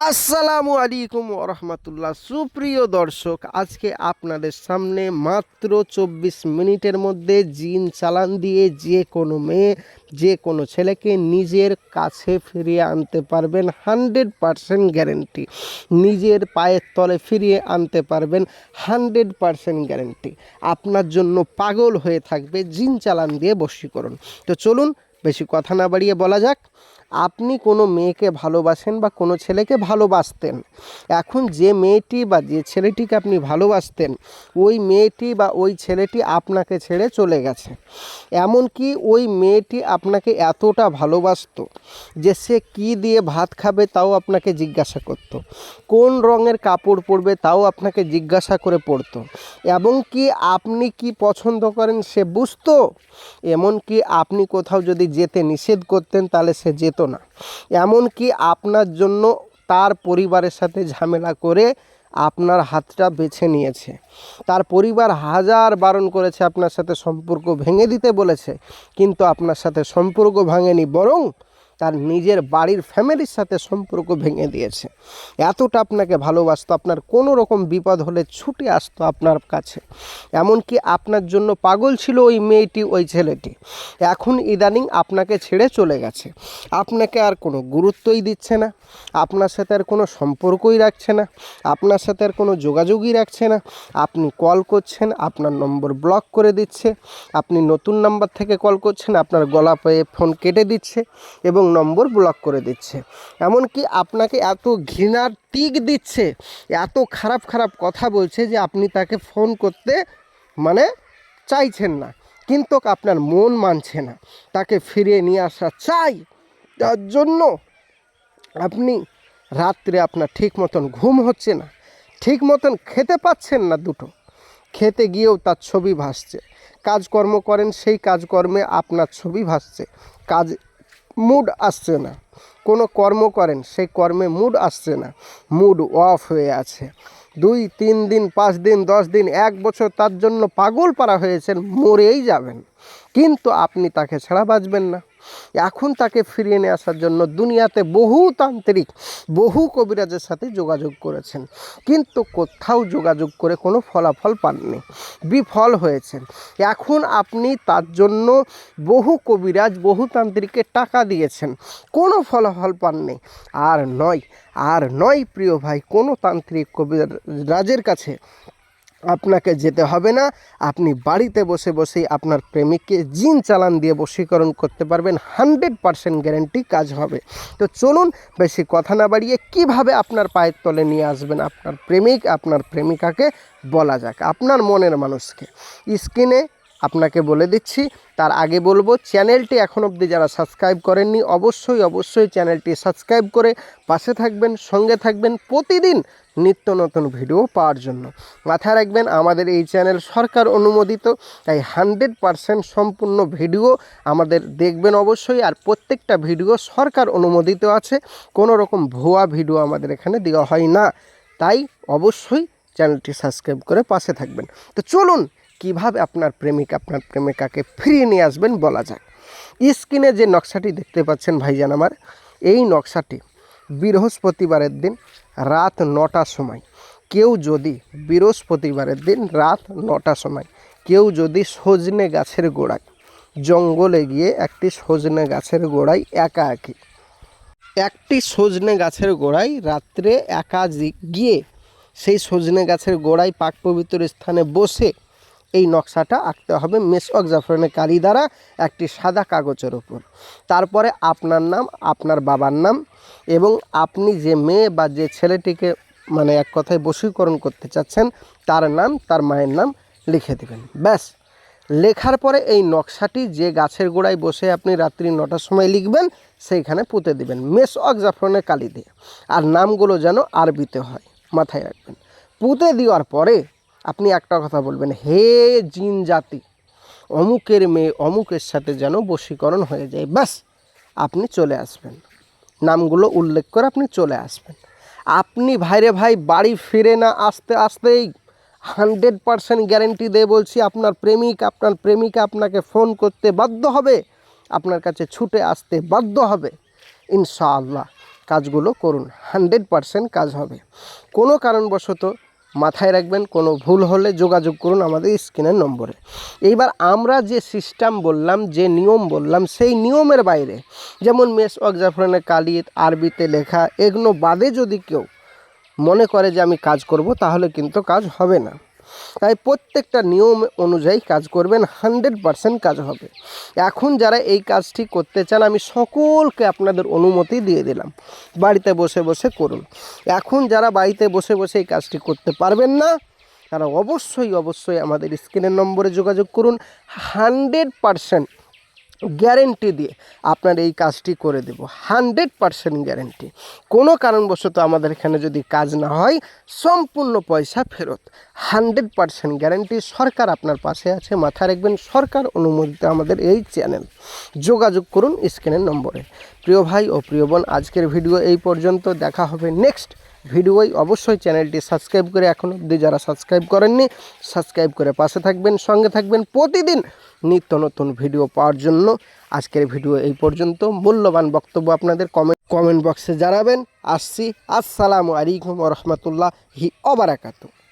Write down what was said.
আসসালামু আলাইকুম ওরহমতুল্লাহ। সুপ্রিয় দর্শক, আজকে আপনাদের সামনে মাত্র 24 মিনিটের মধ্যে জিন চালান দিয়ে যে কোনো মেয়ে, যে কোনো ছেলেকে নিজের কাছে ফিরিয়ে আনতে পারবেন। 100% গ্যারেন্টি। নিজের পায়ের তলে ফিরিয়ে আনতে পারবেন, 100% গ্যারেন্টি। আপনার জন্য পাগল হয়ে থাকবে জিন চালান দিয়ে বশীকরণ। তো চলুন বেশি কথা না বাড়িয়ে বলা যাক। আপনি কোনো মেয়েকে ভালোবাসেন বা কোনো ছেলেকে ভালোবাসতেন। এখন যে মেয়েটি বা যে ছেলেটিকে আপনি ভালোবাসতেন, ওই মেয়েটি বা ওই ছেলেটি আপনাকে ছেড়ে চলে গেছে। এমনকি ওই মেয়েটি আপনাকে এতটা ভালোবাসতো যে সে কী দিয়ে ভাত খাবে তাও আপনাকে জিজ্ঞাসা করত, কোন রঙের কাপড় পরবে তাও আপনাকে জিজ্ঞাসা করে পরতো, এবং কি আপনি কি পছন্দ করেন সে বুঝতো। এমনকি আপনি কোথাও যদি যেতে নিষেধ করতেন তাহলে সে যেত না। এমনকি আপনার জন্য তার পরিবারের সাথে ঝামেলা করে আপনার হাতটা বেছে নিয়েছে। তার পরিবার হাজার বারণ করেছে, আপনার সাথে সম্পর্ক ভেঙে দিতে বলেছে, কিন্তু আপনার সাথে সম্পর্ক ভাঙেনি, বরং তার নিজের বাড়ির ফ্যামিলির সাথে সম্পর্ক ভেঙে দিয়েছে। এতটা আপনাকে ভালোবাসতো, আপনার কোনো রকম বিপদ হলে ছুটে আসতো আপনার কাছে। এমনকি আপনার জন্য পাগল ছিল ওই মেয়েটি, ওই ছেলেটি। এখন ইদানিং আপনাকে ছেড়ে চলে গেছে, আপনাকে আর কোনো গুরুত্বই দিচ্ছে না, আপনার সাথে আর কোনো সম্পর্কই রাখছে না, আপনার সাথে আর কোনো যোগাযোগই রাখছে না। আপনি কল করছেন, আপনার নম্বর ব্লক করে দিচ্ছে। আপনি নতুন নাম্বার থেকে কল করছেন, আপনার গলা পেয়ে ফোন কেটে দিচ্ছে এবং নম্বর ব্লক করে দিচ্ছে। এমনকি আপনাকে এত ঘৃণার টিক দিচ্ছে, এত খারাপ খারাপ কথা বলছে যে আপনি তাকে ফোন করতে চাইছেন না, কিন্তু আপনার মন মানছে না, তাকে ফিরিয়ে নিয়ে আসা চাই। তার জন্য আপনি রাত্রে আপনার ঠিক মতন ঘুম হচ্ছে না, ঠিক মতন খেতে পাচ্ছেন না, দুটো খেতে গিয়েও তার ছবি ভাসছে। কাজকর্ম করেন, সেই কাজকর্মে আপনার ছবি ভাসছে, কাজ মুড আসছে না। কোনো কর্ম করেন, সেই কর্মে মুড আসছে না, মুড অফ হয়ে আছে। 2-3 দিন, 5 দিন, 10 দিন, 1 বছর তার জন্য পাগল পারা হয়েছেন, মরেই যাবেন, কিন্তু আপনি তাকে ছাড়া বাঁচবেন না। এখন তাকে ফিরিয়ে নিয়ে আসার জন্য দুনিয়াতে বহু তান্ত্রিক, বহু কবিরাজের সাথে যোগাযোগ করেছেন, কিন্তু কোথাও যোগাযোগ করে কোনো ফলাফল পাননি, বিফল হয়েছেন। এখন আপনি তার জন্য বহু কবিরাজ, বহু তান্ত্রিককে টাকা দিয়েছেন, কোনো ফলাফল পাননি। আর নয় প্রিয় ভাই, কোনো তান্ত্রিক কবিরাজের কাছে আপনাকে যেতে হবে না। আপনি বাড়িতে বসে বসেই আপনার প্রেমিককে জিন চালান দিয়ে বশীকরণ করতে পারবেন, 100% গ্যারেন্টি কাজ হবে। তো চলুন বেশি কথা না বাড়িয়ে কিভাবে আপনার পায়ের তলে নিয়ে আসবেন আপনার প্রেমিক, আপনার প্রেমিকাকে বলা যাক, আপনার মনের মানুষকে। স্ক্রিনে আপনাকে বলে দিচ্ছি, তার আগে বলবো, চ্যানেলটি এখন অবধি যারা সাবস্ক্রাইব করেননি অবশ্যই চ্যানেলটি সাবস্ক্রাইব করে পাশে থাকবেন, সঙ্গে থাকবেন প্রতিদিন নিত্য নতুন ভিডিও পাওয়ার জন্য। মাথায় রাখবেন, আমাদের এই চ্যানেল সরকার অনুমোদিত, তাই 100% সম্পূর্ণ ভিডিও আমাদের দেখবেন অবশ্যই। আর প্রত্যেকটা ভিডিও সরকার অনুমোদিত আছে, কোনো রকম ভুয়া ভিডিও আমাদের এখানে দেওয়া হয় না, তাই অবশ্যই চ্যানেলটি সাবস্ক্রাইব করে পাশে থাকবেন। তো চলুন কিভাবে আপনার প্রেমিক, আপনার প্রেমিকাকে ফিরিয়ে নিয়ে আসবেন বলা যাক। স্ক্রিনে যে নকশাটি দেখতে পাচ্ছেন ভাইজান আমার, এই নকশাটি বৃহস্পতিবারের দিন রাত 9টার সময়, কেউ যদি বৃহস্পতিবারের দিন রাত 9টার সময় কেউ যদি সজনে গাছের গোড়ায়, জঙ্গলে গিয়ে একটি সজনে গাছের গোড়ায় একটি সজনে গাছের গোড়ায় রাত্রে একা গিয়ে সেই সজনে গাছের গোড়ায় পাক পবিত্র স্থানে বসে এই নকশাটা আঁকতে হবে মেসওয়াক জাফরানের কালি দ্বারা একটি সাদা কাগজের ওপর। তারপরে আপনার নাম, আপনার বাবার নাম এবং আপনি যে মেয়ে বা যে ছেলেটিকে এক কথায় বশীকরণ করতে চাচ্ছেন তার নাম, তার মায়ের নাম লিখে দেবেন। ব্যাস, লেখার পরে এই নকশাটি যে গাছের গোড়ায় বসে আপনি রাত্রি 9টার সময় লিখবেন সেইখানে পুঁতে দিবেন মেসওয়াক জাফরানের কালি দিয়ে। আর নামগুলো যেন আরবিতে হয়, মাথায় রাখবেন। পুঁতে দেওয়ার পরে আপনি একটা কথা বলবেন, হে জিন জাতি, অমুকের মেয়ে অমুকের সাথে যেন বশীকরণ হয়ে যায়। ব্যাস, আপনি চলে আসবেন, নামগুলো উল্লেখ করে আপনি চলে আসবেন। আপনি ভাইরে ভাই বাড়ি ফিরে না আসতেই 100% গ্যারেন্টি দিয়ে বলছি, আপনার প্রেমিক, আপনার প্রেমিকা আপনাকে ফোন করতে বাধ্য হবে, আপনার কাছে ছুটে আসতে বাধ্য হবে ইনশাআল্লাহ। কাজগুলো করুন, 100% কাজ হবে। কোনো কারণবশত মাথায় রাখবেন, কোনো ভুল হলে যোগাযোগ করুন আমাদের স্ক্রিনের নম্বরে। এইবার আমরা যে সিস্টেম বললাম, যে নিয়ম বললাম, সেই নিয়মের বাইরে, যেমন মেস ওয়াক জাফরানের কালিদ আরবিতে লেখা, এগুলো বাদে যদি কেউ মনে করে যে আমি কাজ করব, তাহলে কিন্তু কাজ হবে না। তাই প্রত্যেকটা নিয়ম অনুযায়ী কাজ করবেন, 100% কাজ হবে। এখন যারা এই কাজটি করতে চান, আমি সকলকে আপনাদের অনুমতি দিয়ে দিলাম, বাড়িতে বসে বসে করুন। এখন যারা বাড়িতে বসে বসে এই কাজটি করতে পারবেন না, তারা অবশ্যই আমাদের স্ক্রিনের নম্বরে যোগাযোগ করুন। 100% গ্যারেন্টি দিয়ে আপনার এই কাজটি করে দেব, 100% গ্যারেন্টি। কোনো কারণবশত আমাদের এখানে যদি কাজ না হয়, সম্পূর্ণ পয়সা ফেরত, 100% গ্যারেন্টি। সরকার আপনার পাশে আছে, মাথায় রাখবেন, সরকার অনুমোদিত আমাদের এই চ্যানেল। যোগাযোগ করুন স্ক্রিনের নম্বরে। প্রিয় ভাই ও প্রিয় বোন, আজকের ভিডিও এই পর্যন্ত। দেখা হবে নেক্সট ভিডিওয়। অবশ্যই চ্যানেলটি সাবস্ক্রাইব করে, এখন অবধি যারা সাবস্ক্রাইব করেননি, সাবস্ক্রাইব করে পাশে থাকবেন, সঙ্গে থাকবেন প্রতিদিন নিত্য নতুন ভিডিও পাওয়ার জন্য। আজকের ভিডিও এই পর্যন্ত। মূল্যবান বক্তব্য আপনাদের কমেন্ট বক্সে জানাবেন। আসছি। আসসালামু আলাইকুম ওয়া রাহমাতুল্লাহি ওয়া বারাকাতুহু।